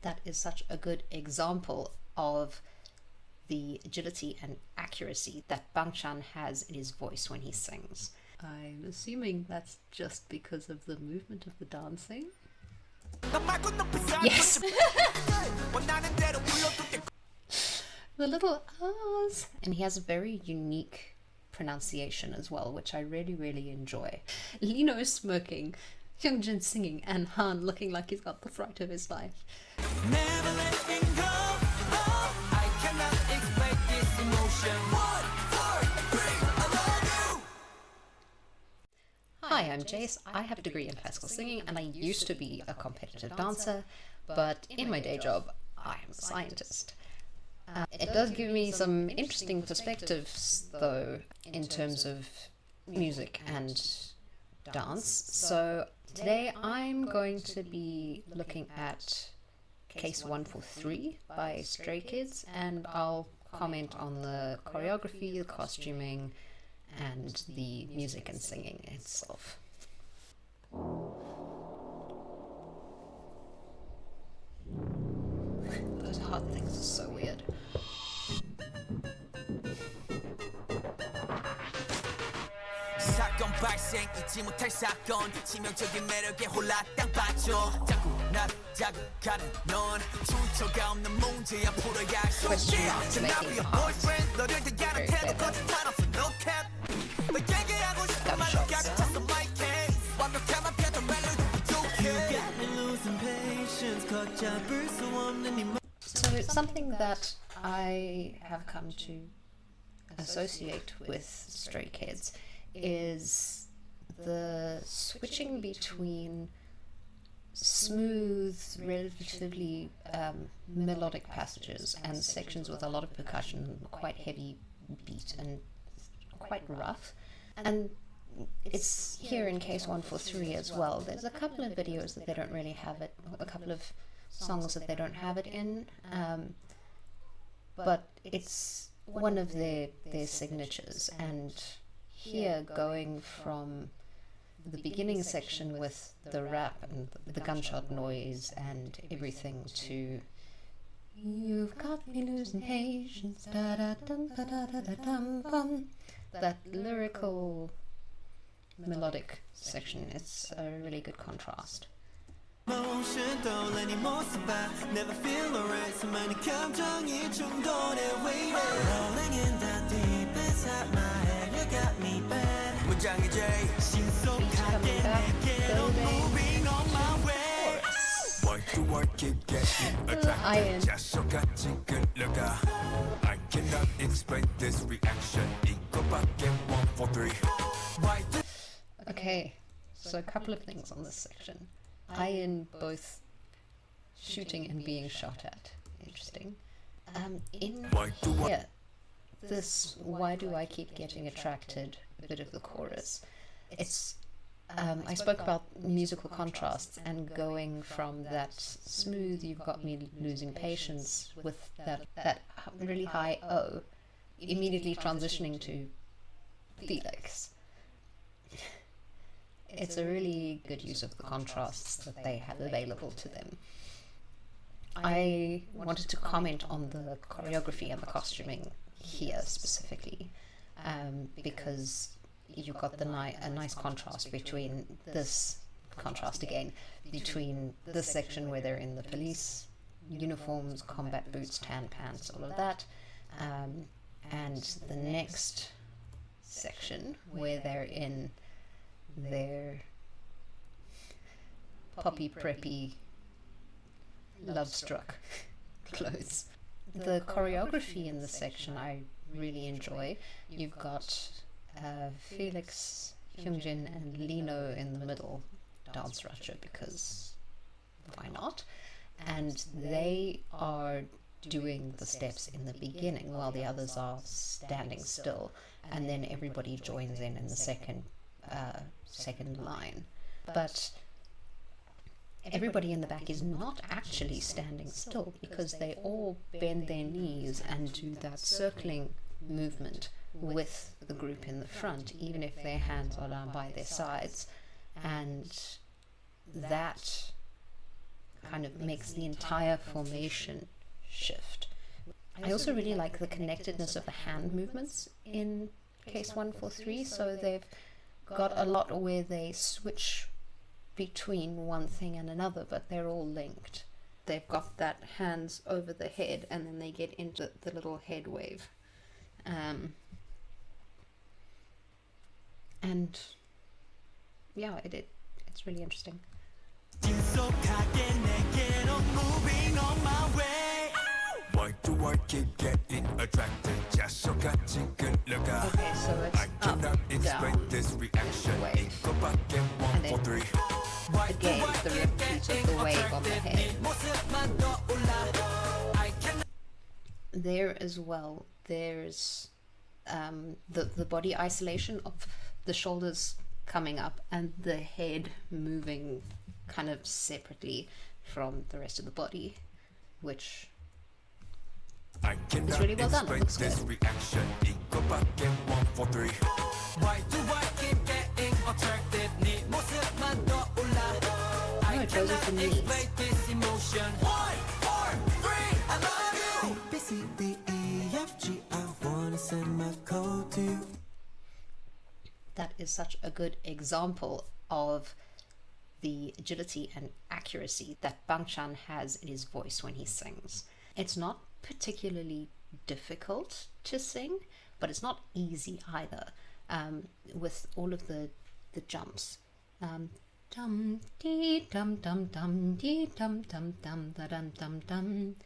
that is such a good example of the agility and accuracy that Bangchan has in his voice when he sings. I'm assuming that's just because of the movement of the dancing. Yes! The little ahs. And he has a very unique pronunciation as well, which I really enjoy. Lino is smirking, Hyunjin singing, and Han looking like he's got the fright of his life. Never letting go. Oh, I cannot explain this emotion. 1, 4, 3, I love you. Hi, I'm Jace. I have a degree in classical singing and I used to be a competitive dancer, but in my day job, I am a scientist. It does give me some interesting perspectives, though, in terms of music and dance. So today I'm going to be looking at Case 143 by Stray Kids, and I'll comment on the choreography, the costuming, and the music and singing itself. Those hot things are so weird. 사건 발생 잊지 못할 사건 치명적인 매력에 홀라 땅 빠져 자꾸 나를 자극하는 넌 출처가 없는 문제야 풀어야 할 소식 저 나비의 boyfriend 너를 대하는 태도 거짓말 없어 no cap 너 얘기하고 싶은 말로 가득 찼어 my case 완벽함만 펴도 멜로디 부족해 You got me losing patience 걷잡을 수 없는 이 So something that I have come to associate with Stray Kids is the switching between smooth, relatively melodic passages and sections with a lot of percussion, quite heavy beat and quite rough. And it's here in Case 143 as well. There's a couple of videos that they don't really have it, a couple of songs that they don't have it in, but it's one of their signatures. And here, going from the beginning section with the rap and the gunshot noise and everything to "You've got me losing patience," da da dum da da da da dum bum, that lyrical melodic section, it's a really good contrast. Motion don't let never feel alright. So many 감정이 충돌해 rolling in the deep inside my head. You got me bad. 문장이 제일 신속하게 내게로 moving on my way. Work to work it getting attracted. 자석같이 끌려가. I cannot explain this reaction. 이거밖에 1, 4, 3. Okay, so a couple of things on this section. I in both shooting and being shot at. Interesting. This "Why do I keep getting attracted" bit of the chorus. It's I spoke about musical contrasts and going from that smooth "you've got me losing patience" with that really high O, immediately transitioning to Felix. It's a really good use of the contrasts that they have available to them. I wanted to comment on the choreography and the costuming here specifically, because you've got a nice contrast between this section where they're in the police uniforms, combat boots, tan pants, all of that, and the next section where they're in their poppy preppy love-struck clothes. The choreography in this section I really enjoy. You've got Felix, Hyunjin and Lino in the middle, dance ratchet because why not? And they are doing the steps in the beginning while the others are standing still, and then everybody joins in the second line. But everybody in the back is not actually standing still because they all bend their knees and do that circling movement with the group in the front, even if their hands are down by their sides. And that kind of makes the entire formation shift. I also really like the connectedness of the hand movements in case 143, so they've got a lot where they switch between one thing and another, but they're all linked. They've got that hands over the head, and then they get into the little head wave. And yeah, it's really interesting. Okay, so it's up, down, wave. And then again, the repeat of the wave on the head. There as well, there's the body isolation of the shoulders coming up and the head moving kind of separately from the rest of the body, which is really well done. It looks good. Oh, it goes with the knees. That is such a good example of the agility and accuracy that Bangchan has in his voice when he sings. It's not particularly difficult to sing, but it's not easy either, with all of the jumps. Dum dee dum dum dum dee dum dum dum da dum dum dum.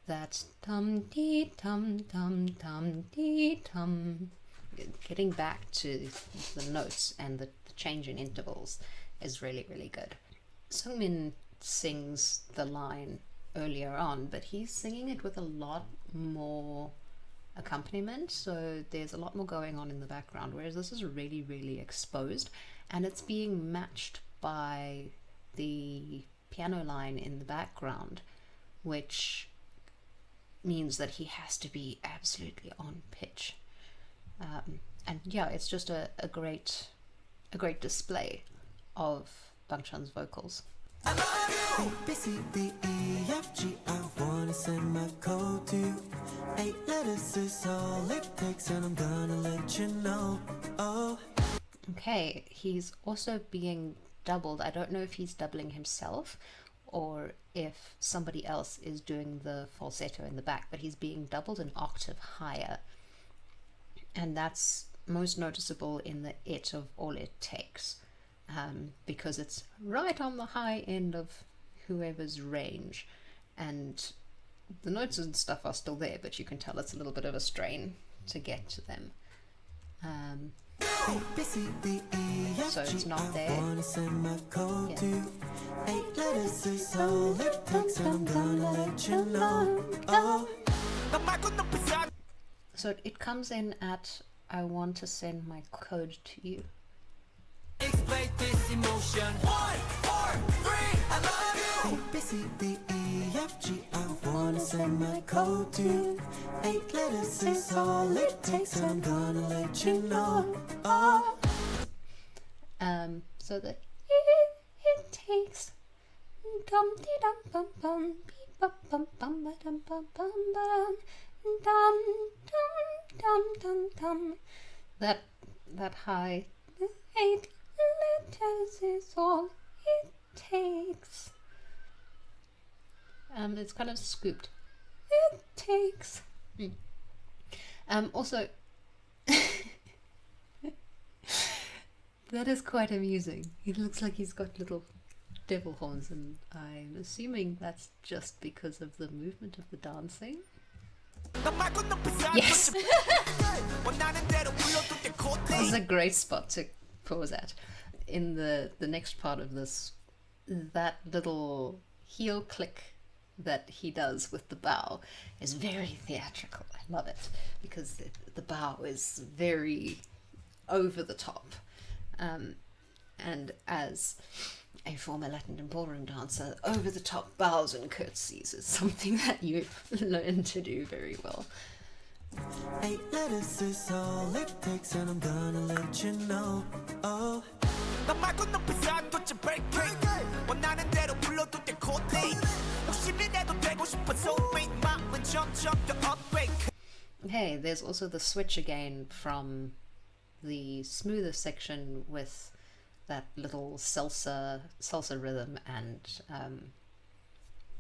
That's dum dee dum dum dum dee dum. Getting back to the notes and the change in intervals is really, really good. Seungmin sings the line earlier on, but he's singing it with a lot more accompaniment, so there's a lot more going on in the background, whereas this is really, really exposed, and it's being matched by the piano line in the background, which means that he has to be absolutely on pitch. And yeah, it's just a great display of Bangchan's vocals. Okay, he's also being doubled. I don't know if he's doubling himself or if somebody else is doing the falsetto in the back, but he's being doubled an octave higher. And that's most noticeable in the it of All It Takes, because it's right on the high end of whoever's range, and the notes and stuff are still there, but you can tell it's a little bit of a strain to get to them. So it's not there. Yeah. So it comes in at I want to send my code to you. Explain this emotion. 1, 4, 3, I love you. A, B, C, D, E, F, G, I wanna send my code to you. 8 letters is all it takes, and I'm gonna let you know. Oh. So that it takes dum dee dum bum bum beep bum bum bum ba dum bum bum bum dum dum dum dum dum. That high 8 letters is all it takes. It's kind of scooped. It takes. Also, that is quite amusing. It looks like he's got little devil horns, and I'm assuming that's just because of the movement of the dancing. Yes! This is a great spot to pause at. In the next part of this, that little heel click that he does with the bow is very theatrical. I love it, because the bow is very over the top. And as a former Latin and ballroom dancer, over the top bows and curtsies is something that you've learned to do very well. 8 letters is all it takes, and I'm gonna let you know. Oh. Okay, there's also the switch again from the smoother section with that little salsa rhythm and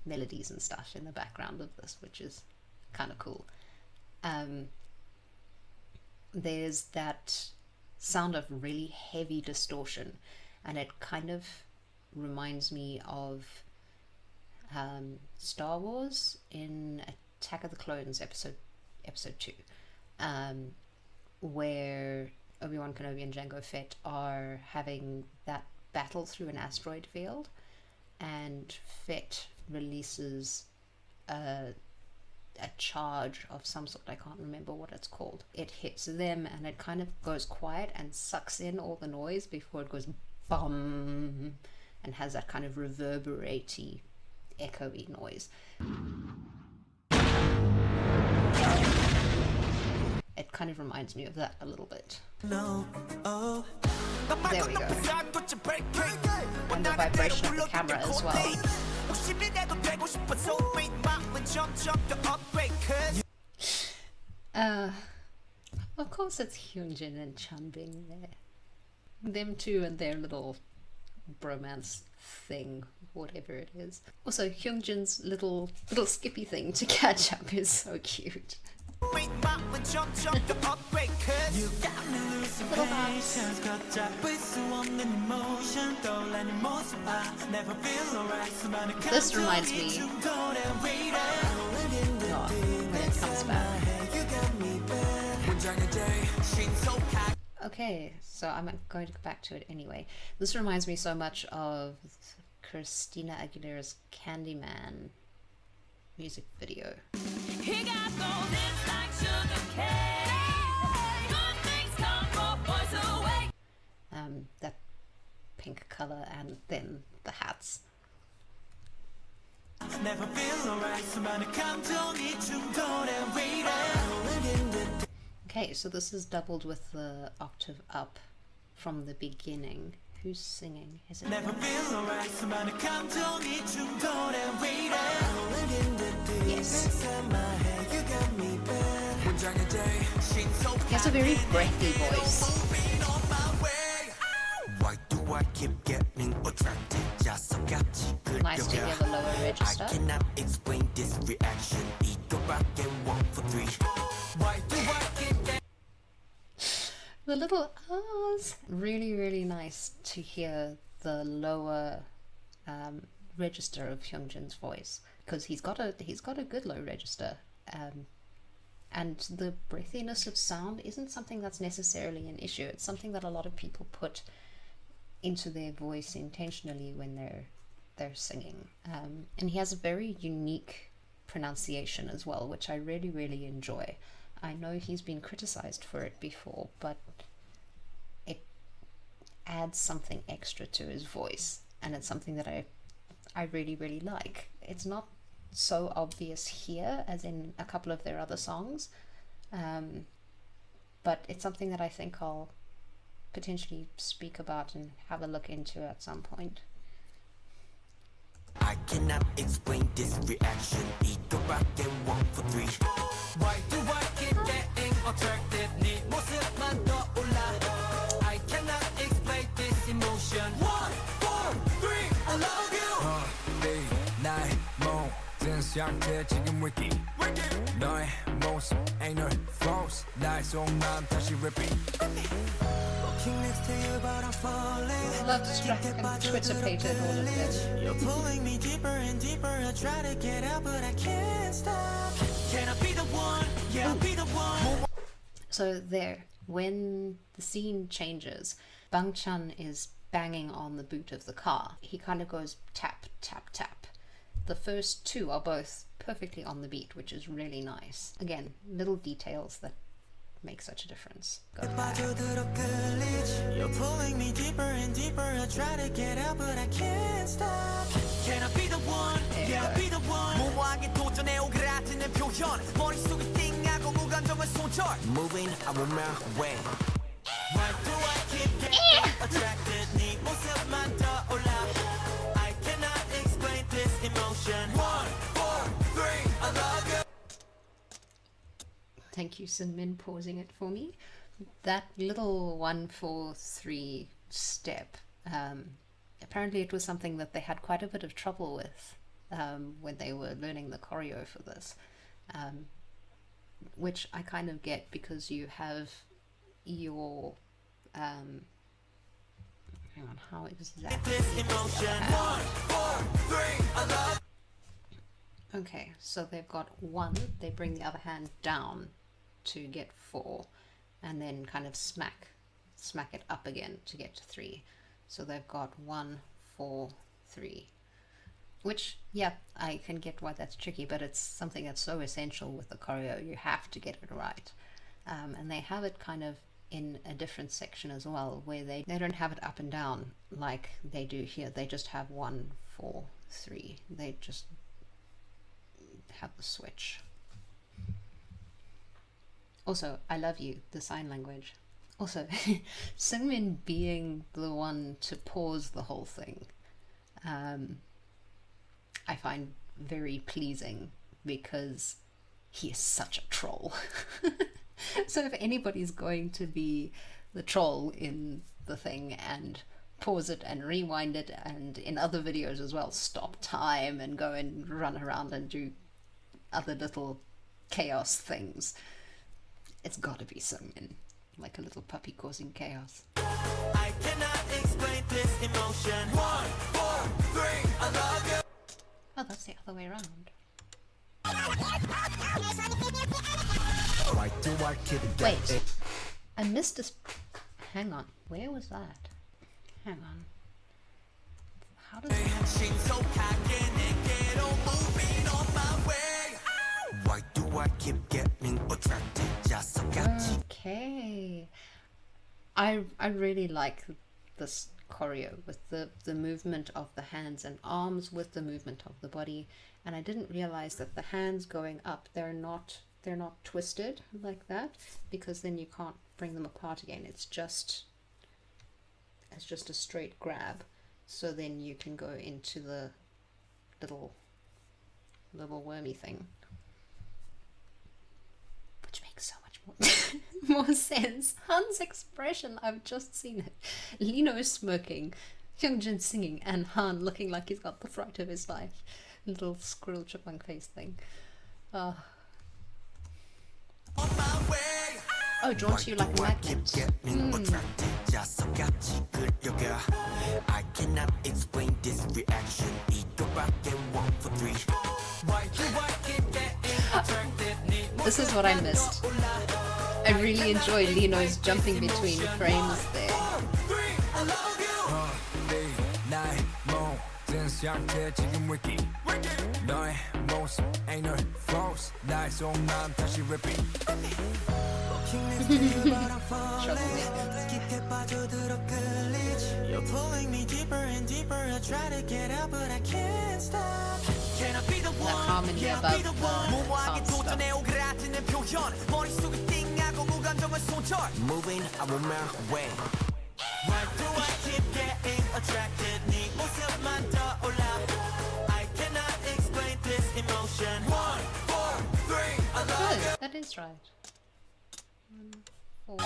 melodies and stuff in the background of this, which is kind of cool. There's that sound of really heavy distortion, and it kind of reminds me of Star Wars in Attack of the Clones episode 2, where Obi-Wan Kenobi and Jango Fett are having that battle through an asteroid field, and Fett releases a charge of some sort. I can't remember what it's called. It hits them and it kind of goes quiet and sucks in all the noise before it goes bum and has that kind of reverberate-y, echoey noise. It kind of reminds me of that a little bit. There we go. And the vibration of the camera as well. Of course it's Hyunjin and Chan being there. Them two and their little bromance thing, whatever it is. Also, Hyunjin's little skippy thing to catch up is so cute. Little bounce. This reminds me when it comes back. Okay, so I'm going to go back to it anyway. This reminds me so much of Christina Aguilera's Candyman music video. He got gold lips like sugar cane. Good things come for boys away. That pink color and then the hats. Never feel alright. Okay, so this is doubled with the octave up from the beginning. Who's singing? Is it? Never feel alright. Yes. He has a very breathy voice. Nice to hear the lower register. The little ahs. Really, really nice to hear the lower register of Hyunjin's voice, because he's got a good low register, and the breathiness of sound isn't something that's necessarily an issue. It's something that a lot of people put into their voice intentionally when they're singing, and he has a very unique pronunciation as well, which I really, really enjoy. I know he's been criticized for it before, but it adds something extra to his voice, and it's something that I really, really like. It's not so obvious here as in a couple of their other songs, but it's something that I think I'll potentially speak about and have a look into at some point. I cannot explain this reaction. Eat the rock and walk for three. Why do I keep getting attracted? I cannot explain this emotion. 1, 4, 3, I love you. 상태 지금 Ricky 너의 모습 ain't no false 나의 속마음 다시 repeat. Love struck and Twitter pated all of this. You're pulling me deeper and deeper. I try to get out but I can't stop. Can I be the one? Yeah, I'll be the one. So there, when the scene changes, Bang Chan is banging on the boot of the car. He kind of goes tap, tap, tap. The first two are both perfectly on the beat, which is really nice. Again, little details that make such a difference. Go back. You're pulling me deeper and deeper. I try to get out, but I can't stop. Can I be the one? Yeah, I'll be the one. 모호하게 도전해 오그라드는 표현. 머릿속에 띵하고 무감정을 손절. Moving, I'm on my way. Why do I keep getting attracted? 네 모습만 떠올라. I cannot explain this emotion. Thank you, Sinmin, pausing it for me. That little 1-4-3 step, apparently it was something that they had quite a bit of trouble with when they were learning the choreo for this, which I kind of get, because you have your hang on, how exactly is the other hand? Okay, so they've got 1, they bring the other hand down to get 4, and then kind of smack it up again to get to 3. So they've got 1, 4, 3, which, yeah, I can get why that's tricky, but it's something that's so essential with the choreo. You have to get it right. And they have it kind of in a different section as well, where they don't have it up and down like they do here. They just have 1, 4, 3. They just have the switch. Also, I love you, the sign language. Also, Seungmin being the one to pause the whole thing, I find very pleasing, because he is such a troll. So if anybody's going to be the troll in the thing and pause it and rewind it, and in other videos as well, stop time and go and run around and do other little chaos things, it's gotta be Seungmin, like a little puppy causing chaos. I cannot explain this emotion. 1, 4, 3, I love you. Oh, that's the other way around. Wait, I missed this. Hang on, where was that? Hang on. How does Why do I keep getting attracted? Okay. I really like this choreo with the movement of the hands and arms with the movement of the body, and I didn't realize that the hands going up, they're not twisted like that, because then you can't bring them apart again. It's just a straight grab, so then you can go into the little wormy thing, which makes so much more sense. Han's expression, I've just seen it. Lino is smirking, Hyungjin singing, and Han looking like he's got the fright of his life. Little squirrel chipmunk face thing. Oh, drawn to you like a magnet. I cannot explain this reaction. This is what I missed. I really enjoy Lino's jumping between frames there. You're pulling me deeper and deeper. I try to get out, but I can't stop. Can I be the one? The harmony above the moving, I'm on my way. Why do I keep getting attracted? I cannot explain this emotion. 1, 4, 3, I love you. That is right. 1, 4.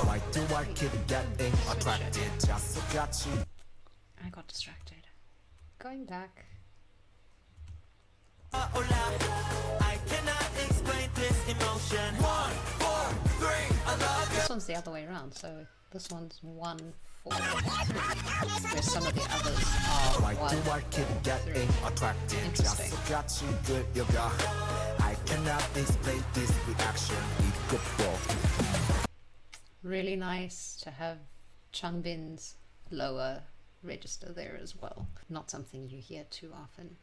Why do I keep getting attracted? I got distracted. Going back. I cannot explain this emotion. 1, 4, 3, I love you. This one's the other way around, so this one's 1, 4, 3. Where some of the others are 1, 4, 3. Interesting. I cannot explain this reaction. Really nice to have Changbin's lower register there as well. Not something you hear too often.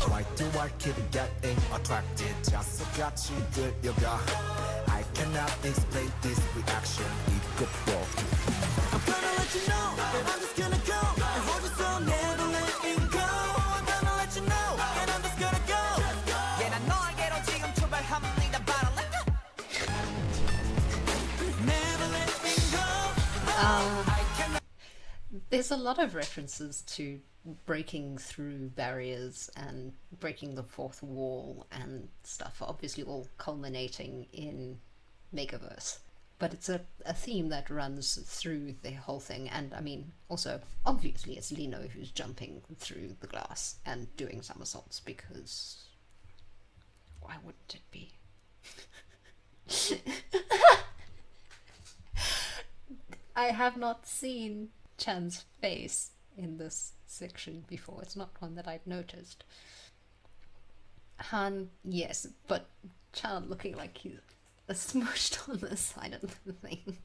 Why do I keep getting attracted? I cannot explain this reaction. I'm gonna let you know. I'm just gonna go and hold you so never letting go. I'm gonna let you know, and I'm just gonna go. Yeah, 난 너에게로 지금 출발합니다. Never letting go. There's a lot of references to breaking through barriers and breaking the fourth wall and stuff, obviously all culminating in Megaverse. But it's a theme that runs through the whole thing, and I mean, also, obviously it's Lino who's jumping through the glass and doing somersaults, because why wouldn't it be? I have not seen Chan's face in this section before. It's not one that I'd noticed. Han, yes, but Chan looking like he's smushed on the side of the thing.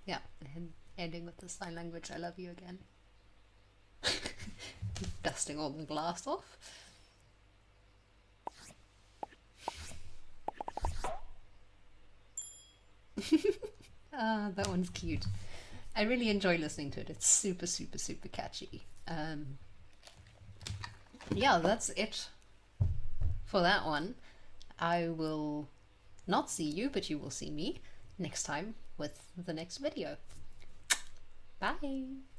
Yeah, and ending with the sign language, I love you again. Dusting all the glass off. That one's cute. I really enjoy listening to it. It's super, super, super catchy. Yeah, that's it for that one. I will not see you, but you will see me next time with the next video. Bye!